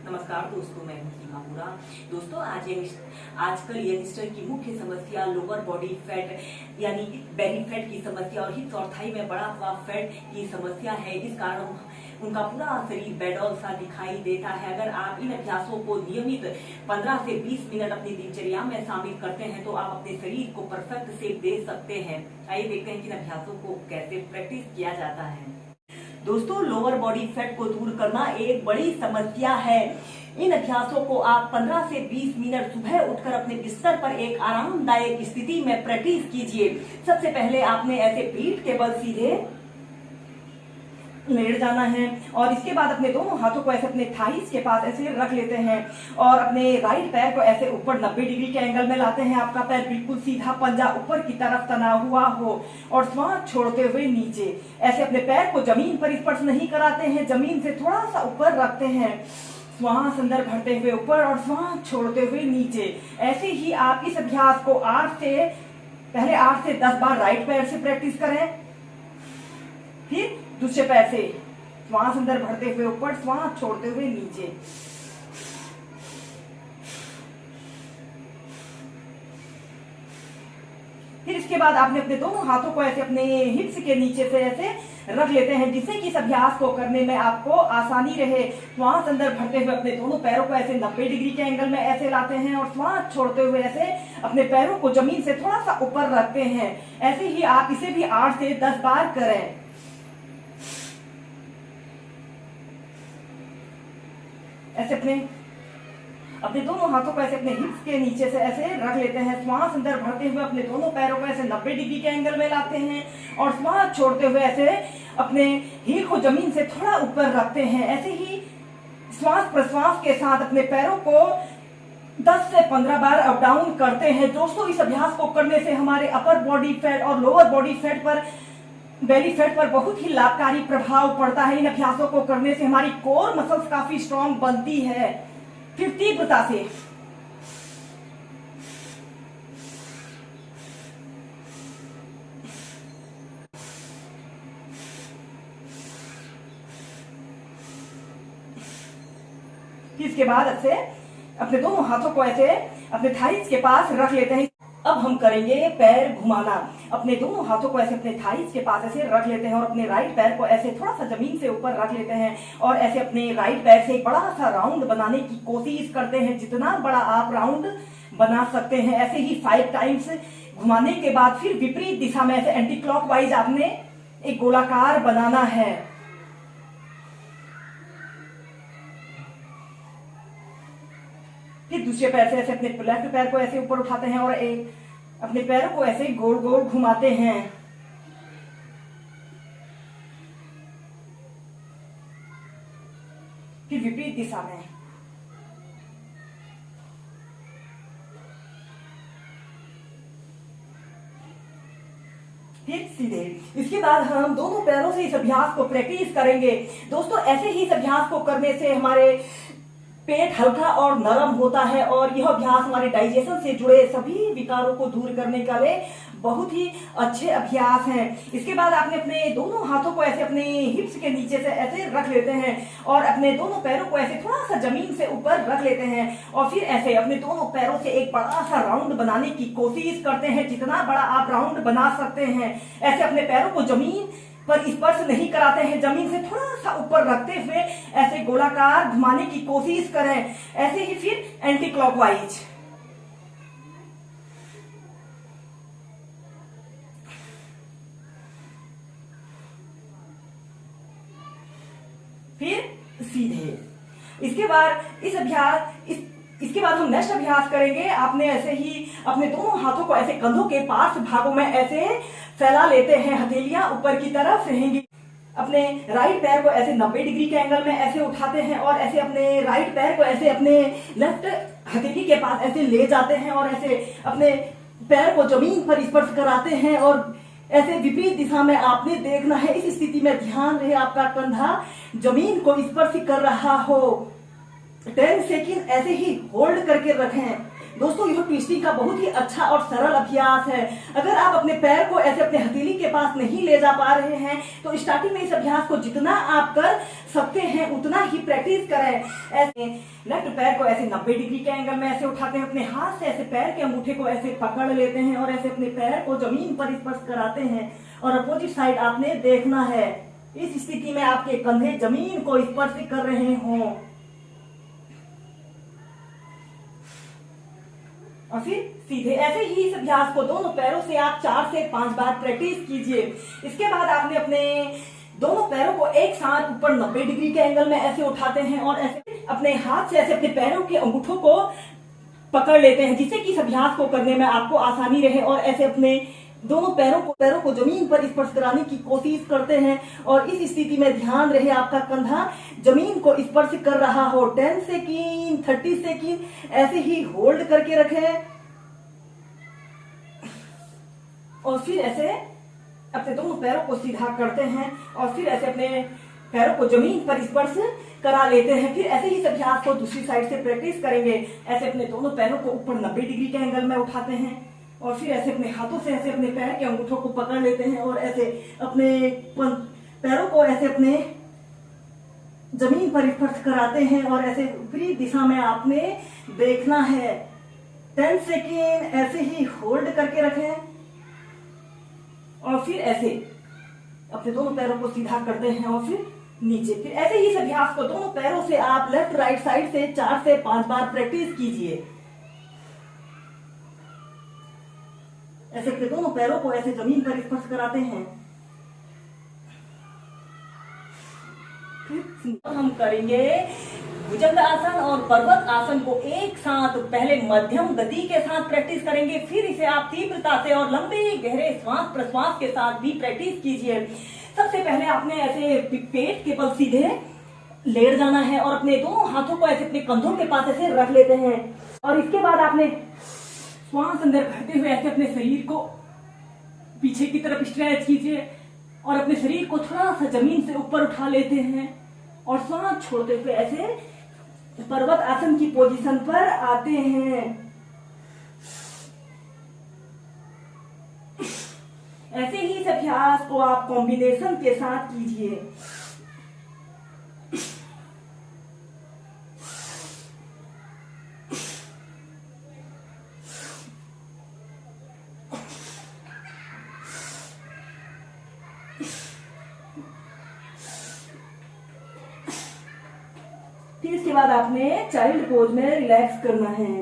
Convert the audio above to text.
नमस्कार दोस्तों, मैं हूं सीमा पूरा। दोस्तों आजकल यंगस्टर की मुख्य समस्या लोअर बॉडी फैट यानी बेली फैट की समस्या और हिप्स और थाई में बड़ा हुआ फैट की समस्या है। जिस कारण उनका पूरा शरीर बेडॉल सा दिखाई देता है। अगर आप इन अभ्यासों को नियमित 15 से 20 मिनट अपनी दिनचर्या में शामिल करते हैं तो आप अपने शरीर को परफेक्ट शेप दे सकते हैं। आइए देखते हैं कि इन अभ्यासों को कैसे प्रैक्टिस किया जाता है। दोस्तों, लोअर बॉडी फैट को दूर करना एक बड़ी समस्या है। इन अभ्यासों को आप 15 से 20 मिनट सुबह उठकर अपने बिस्तर पर एक आरामदायक स्थिति में प्रैक्टिस कीजिए। सबसे पहले आपने ऐसे पीठ के बल सीधे लेट जाना है और इसके बाद अपने दोनों हाथों को ऐसे अपने थाइस के पास ऐसे रख लेते हैं और अपने राइट पैर को ऐसे ऊपर 90 डिग्री के एंगल में लाते हैं। आपका पैर बिल्कुल सीधा, पंजा ऊपर की तरफ तना हुआ हो और श्वास छोड़ते हुए नीचे। ऐसे अपने पैर को जमीन पर स्पर्श नहीं कराते हैं, जमीन से थोड़ा सा ऊपर रखते हैं। श्वास अंदर भरते हुए ऊपर और श्वास छोड़ते हुए नीचे। ऐसे ही आप इस अभ्यास को 8 से 10 बार राइट पैर से प्रैक्टिस करें। फिर दूसरे पैर से श्वास अंदर भरते हुए ऊपर, श्वास छोड़ते हुए नीचे। फिर इसके बाद आपने अपने दोनों हाथों को ऐसे अपने हिप्स के नीचे से ऐसे रख लेते हैं, जिससे कि इस अभ्यास को करने में आपको आसानी रहे। श्वास अंदर भरते हुए अपने दोनों पैरों को ऐसे 90 डिग्री के एंगल में ऐसे लाते हैं और श्वास छोड़ते हुए ऐसे अपने पैरों को जमीन से थोड़ा सा ऊपर रखते हैं। ऐसे ही आप इसे भी 8 से 10 बार करें। ऐसे अपने दोनों हाथों को ऐसे अपने हिप्स के नीचे से ऐसे रख लेते हैं। श्वास अंदर भरते हुए अपने दोनों पैरों को ऐसे 90 डिग्री के एंगल में लाते हैं और श्वास छोड़ते हुए ऐसे अपने हील को जमीन से थोड़ा ऊपर रखते हैं। ऐसे ही श्वास प्रश्वास के साथ अपने पैरों को 10 से 15 बार अप डाउन करते हैं। दोस्तों, इस अभ्यास को करने से हमारे अपर बॉडी फैट और लोअर बॉडी फैट पर, बेली फैट पर बहुत ही लाभकारी प्रभाव पड़ता है। इन अभ्यासों को करने से हमारी कोर मसल्स काफी स्ट्रांग बनती है। फिर तीव्रता से इसके बाद ऐसे अपने दोनों हाथों को ऐसे अपने थाइस के पास रख लेते हैं। अब हम करेंगे पैर घुमाना। अपने दोनों हाथों को ऐसे अपने थाइस के पास ऐसे रख लेते हैं और अपने राइट पैर को ऐसे थोड़ा सा जमीन से ऊपर रख लेते हैं और ऐसे अपने राइट पैर से एक बड़ा सा राउंड बनाने की कोशिश करते हैं। जितना बड़ा आप राउंड बना सकते हैं। ऐसे ही 5 टाइम्स घुमाने के बाद फिर विपरीत दिशा में ऐसे एंटी क्लॉकवाइज आपने एक गोलाकार बनाना है। फिर दूसरे पैर से ऐसे अपने लेफ्ट पैर को ऐसे ऊपर उठाते हैं और एक अपने पैरों को ऐसे गोल गोल घुमाते हैं। फिर विपरीत दिशा में। फिर सीधे। इसके बाद हम दोनों पैरों से इस अभ्यास को प्रैक्टिस करेंगे। दोस्तों, ऐसे ही इस अभ्यास को करने से हमारे पेट हल्का और नरम होता है और यह अभ्यास हमारे डाइजेशन से जुड़े सभी विकारों को दूर करने का बहुत ही अच्छे अभ्यास हैं। इसके बाद आपने अपने दोनों हाथों को ऐसे अपने हिप्स के नीचे से ऐसे रख लेते हैं और अपने दोनों पैरों को ऐसे थोड़ा सा जमीन से ऊपर रख लेते हैं और फिर ऐसे अपने दोनों पैरों से एक बड़ा सा राउंड बनाने की कोशिश करते हैं। जितना बड़ा आप राउंड बना सकते हैं। ऐसे अपने पैरों को जमीन पर स्पर्श नहीं कराते हैं, जमीन से थोड़ा सा ऊपर रखते हुए ऐसे गोलाकार घुमाने की कोशिश करें। ऐसे ही फिर एंटी क्लॉकवाइज। फिर सीधे। इसके बाद हम नेक्स्ट अभ्यास करेंगे। आपने ऐसे ही अपने दोनों हाथों को ऐसे कंधों के पार्श्व भागों में ऐसे फैला लेते हैं। हथेलियां ऊपर की तरफ रहेंगी। अपने राइट पैर को ऐसे 90 डिग्री के एंगल में ऐसे उठाते हैं और ऐसे अपने राइट पैर को ऐसे अपने लेफ्ट हथेली के पास ऐसे ले जाते हैं और ऐसे अपने पैर को जमीन पर स्पर्श कराते हैं और ऐसे विपरीत दिशा में आपने देखना है। इस स्थिति में ध्यान रहे आपका कंधा जमीन को स्पर्श कर रहा हो। 10 सेकंड ऐसे ही होल्ड करके रखें। दोस्तों यह ट्विस्टिंग का बहुत ही अच्छा और सरल अभ्यास है। अगर आप अपने पैर को ऐसे अपने हथेली के पास नहीं ले जा पा रहे हैं तो स्टार्टिंग में इस अभ्यास को जितना आप कर सकते हैं उतना ही प्रैक्टिस करें। ऐसे लेफ्ट पैर को ऐसे 90 डिग्री के एंगल में ऐसे उठाते हैं, अपने हाथ से ऐसे पैर के अंगूठे को ऐसे पकड़ लेते हैं और ऐसे अपने पैर को जमीन पर स्पर्श कराते हैं और अपोजिट साइड आपने देखना है। इस स्थिति में आपके कंधे जमीन को स्पर्श कर रहे हों और फिर सीधे ऐसे ही इस अभ्यास को दोनों पैरों से आप 4 से 5 बार प्रैक्टिस कीजिए। इसके बाद आपने अपने दोनों पैरों को एक साथ ऊपर 90 डिग्री के एंगल में ऐसे उठाते हैं और ऐसे अपने हाथ से ऐसे अपने पैरों के अंगूठों को पकड़ लेते हैं, जिससे कि इस अभ्यास को करने में आपको आसानी रहे और ऐसे अपने दोनों पैरों को जमीन पर स्पर्श कराने की कोशिश करते हैं और इस स्थिति में ध्यान रहे आपका कंधा जमीन को स्पर्श कर रहा हो। 10 सेकंड 30 सेकंड ऐसे ही होल्ड करके रखें और फिर ऐसे अपने दोनों पैरों को सीधा करते हैं और फिर ऐसे अपने पैरों को जमीन पर स्पर्श करा लेते हैं। फिर ऐसे ही इस अभ्यास को दूसरी साइड से प्रैक्टिस करेंगे। ऐसे अपने दोनों पैरों को ऊपर 90 डिग्री के एंगल में उठाते हैं और फिर ऐसे अपने हाथों से ऐसे अपने पैर के अंगूठों को पकड़ लेते हैं और ऐसे अपने पैरों को ऐसे अपने जमीन पर स्पर्श कराते हैं और ऐसे विपरीत दिशा में आपने देखना है। 10 सेकेंड ऐसे ही होल्ड करके रखें और फिर ऐसे अपने दोनों पैरों को सीधा करते हैं और फिर नीचे। फिर ऐसे ही इस अभ्यास को दोनों पैरों से आप लेफ्ट राइट साइड से 4 से 5 बार प्रैक्टिस कीजिए। ऐसे अपने दोनों पैरों को ऐसे जमीन पर स्पर्श कराते हैं। फिर हम करेंगे भुजंग आसन और पर्वत आसन को एक साथ पहले मध्यम गति के साथ प्रैक्टिस करेंगे, फिर इसे आप तीव्रता से और लंबे गहरे श्वास प्रश्वास के साथ भी प्रैक्टिस कीजिए। सबसे पहले आपने ऐसे पेट के बल सीधे लेट जाना है और अपने दोनों हाथों को ऐसे अपने कंधों के पास ऐसे रख लेते हैं और इसके बाद आपने श्वास अंदर भरते हुए ऐसे अपने शरीर को पीछे की तरफ स्ट्रेच कीजिए और अपने शरीर को थोड़ा सा जमीन से ऊपर उठा लेते हैं और श्वास छोड़ते हुए ऐसे पर्वत आसन की पोजीशन पर आते हैं। ऐसे ही इस अभ्यास को आप कॉम्बिनेशन के साथ कीजिए। फिर इसके बाद आपने चाइल्ड पोज में रिलैक्स करना है।